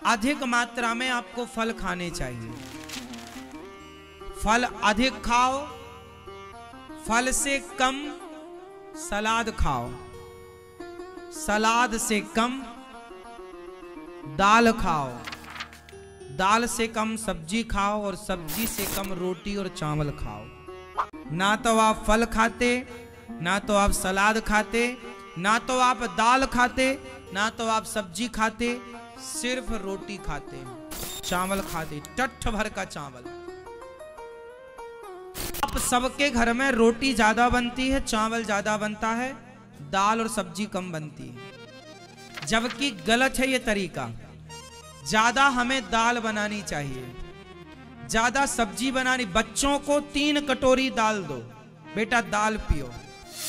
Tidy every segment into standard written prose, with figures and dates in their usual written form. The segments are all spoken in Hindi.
अधिक मात्रा में आपको फल खाने चाहिए। फल अधिक खाओ, फल से कम सलाद खाओ, सलाद से कम दाल खाओ, दाल से कम सब्जी खाओ और सब्जी से कम रोटी और चावल खाओ। ना तो आप फल खाते, ना तो आप सलाद खाते, ना तो आप दाल खाते, ना तो आप सब्जी खाते, सिर्फ रोटी खाते, चावल खाते, टट्ठ भर का चावल। आप सबके घर में रोटी ज्यादा बनती है, चावल ज्यादा बनता है, दाल और सब्जी कम बनती है, जबकि गलत है ये तरीका। ज्यादा हमें दाल बनानी चाहिए, ज्यादा सब्जी बनानी। बच्चों को 3 कटोरी दाल दो, बेटा दाल पियो,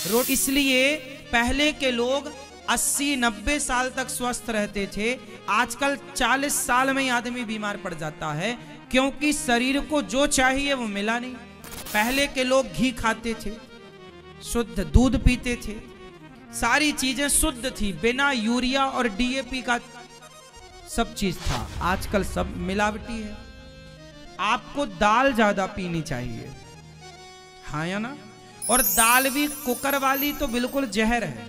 रोटी। इसलिए पहले के लोग 80-90 साल तक स्वस्थ रहते थे। आजकल 40 साल में ही आदमी बीमार पड़ जाता है, क्योंकि शरीर को जो चाहिए वो मिला नहीं। पहले के लोग घी खाते थे, शुद्ध दूध पीते थे, सारी चीजें शुद्ध थी, बिना यूरिया और डीएपी का सब चीज था। आजकल सब मिलावटी है। आपको दाल ज्यादा पीनी चाहिए, हाँ या ना? और दाल भी कुकर वाली तो बिल्कुल जहर है।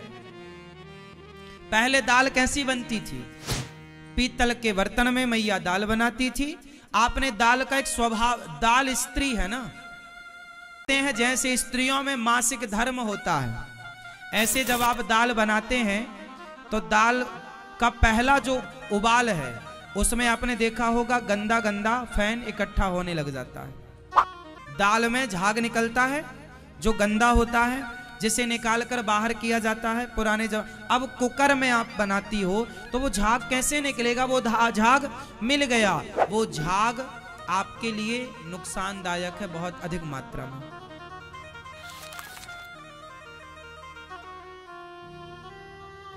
पहले दाल कैसी बनती थी? पीतल के बर्तन में मैया दाल बनाती थी। आपने दाल का एक स्वभाव, दाल स्त्री है ना, हैं जैसे स्त्रियों में मासिक धर्म होता है, ऐसे जब आप दाल बनाते हैं तो दाल का पहला जो उबाल है उसमें आपने देखा होगा गंदा गंदा फैन इकट्ठा होने लग जाता है। दाल में झाग निकलता है जो गंदा होता है, जिसे निकाल कर बाहर किया जाता है पुराने जब। अब कुकर में आप बनाती हो तो वो झाग कैसे निकलेगा? वो झाग मिल गया, वो झाग आपके लिए नुकसानदायक है बहुत अधिक मात्रा में।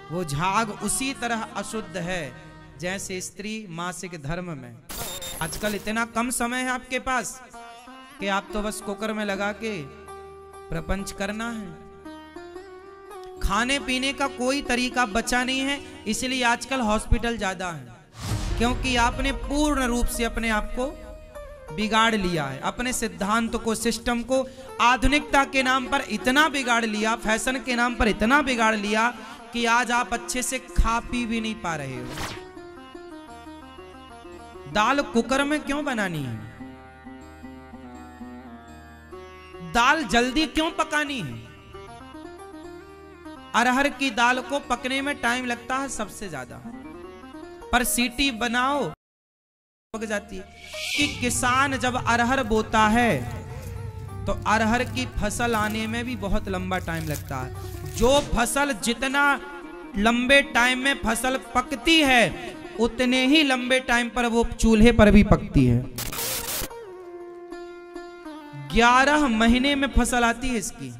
वो झाग उसी तरह अशुद्ध है जैसे स्त्री मासिक धर्म में। आजकल इतना कम समय है आपके पास कि आप तो बस कुकर में लगा के प्रपंच करना है। खाने पीने का कोई तरीका बचा नहीं है, इसलिए आजकल हॉस्पिटल ज्यादा है, क्योंकि आपने पूर्ण रूप से अपने आप को बिगाड़ लिया है। अपने सिद्धांत को, सिस्टम को आधुनिकता के नाम पर इतना बिगाड़ लिया, फैशन के नाम पर इतना बिगाड़ लिया कि आज आप अच्छे से खा पी भी नहीं पा रहे हो। दाल कुकर में क्यों बनानी है? दाल जल्दी क्यों पकानी है? अरहर की दाल को पकने में टाइम लगता है सबसे ज्यादा, पर सीटी बनाओ पक जाती है। कि किसान जब अरहर बोता है तो अरहर की फसल आने में भी बहुत लंबा टाइम लगता है। जो फसल जितना लंबे टाइम में फसल पकती है उतने ही लंबे टाइम पर वो चूल्हे पर भी पकती है। 11 महीने में फसल आती है इसकी,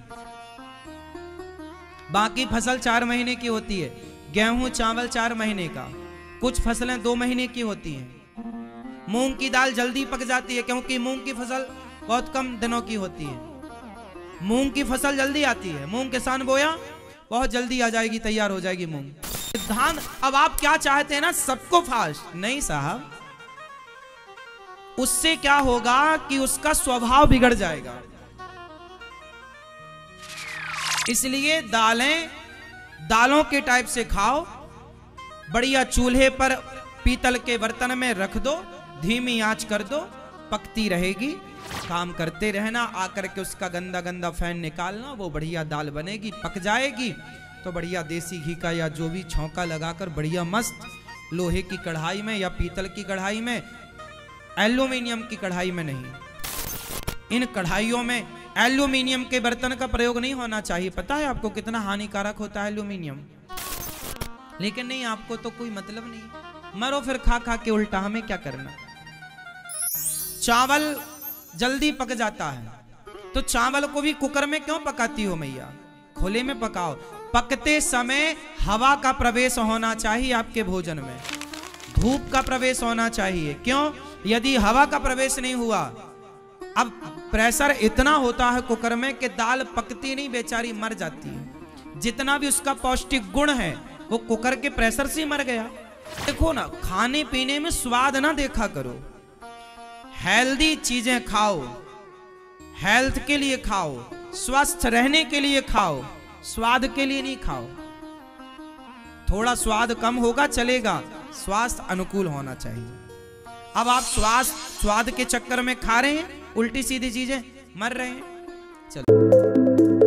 बाकी फसल 4 महीने की होती है। गेहूं चावल 4 महीने का, कुछ फसलें 2 महीने की होती हैं। मूंग की दाल जल्दी पक जाती है क्योंकि मूंग की फसल बहुत कम दिनों की होती है। मूंग की फसल जल्दी आती है, मूंग किसान बोया बहुत जल्दी आ जाएगी, तैयार हो जाएगी मूंग। सिद्धांत अब आप क्या चाहते हैं ना, सबको फास्ट नहीं साहब, उससे क्या होगा कि उसका स्वभाव बिगड़ जाएगा। इसलिए दालों के टाइप से खाओ, बढ़िया चूल्हे पर पीतल के बर्तन में रख दो, धीमी आंच कर दो, पकती रहेगी, काम करते रहना, आकर के उसका गंदा गंदा फैन निकालना, वो बढ़िया दाल बनेगी, पक जाएगी तो बढ़िया देसी घी का या जो भी छौंका लगाकर बढ़िया मस्त लोहे की कढ़ाई में या पीतल की कढ़ाई में, एल्यूमिनियम की कढ़ाई में नहीं। इन कढ़ाइयों में एल्यूमिनियम के बर्तन का प्रयोग नहीं होना चाहिए। पता है आपको कितना हानिकारक होता है एल्यूमिनियम? लेकिन नहीं, आपको तो कोई मतलब नहीं, मरो फिर खा खा के उल्टा, हमें क्या करना। चावल जल्दी पक जाता है तो चावल को भी कुकर में क्यों पकाती हो मैया? खुले में पकाओ। पकते समय हवा का प्रवेश होना चाहिए आपके भोजन में, धूप का प्रवेश होना चाहिए। क्यों? यदि हवा का प्रवेश नहीं हुआ, अब प्रेशर इतना होता है कुकर में कि दाल पकती नहीं, बेचारी मर जाती है। जितना भी उसका पौष्टिक गुण है वो कुकर के प्रेशर से ही मर गया। देखो ना, खाने पीने में स्वाद ना देखा करो, हेल्दी चीजें खाओ, हेल्थ के लिए खाओ, स्वस्थ रहने के लिए खाओ, स्वाद के लिए नहीं खाओ। थोड़ा स्वाद कम होगा चलेगा, स्वास्थ्य अनुकूल होना चाहिए। अब आप स्वाद के चक्कर में खा रहे हैं उल्टी सीधी चीजें, मर रहे हैं। चलो।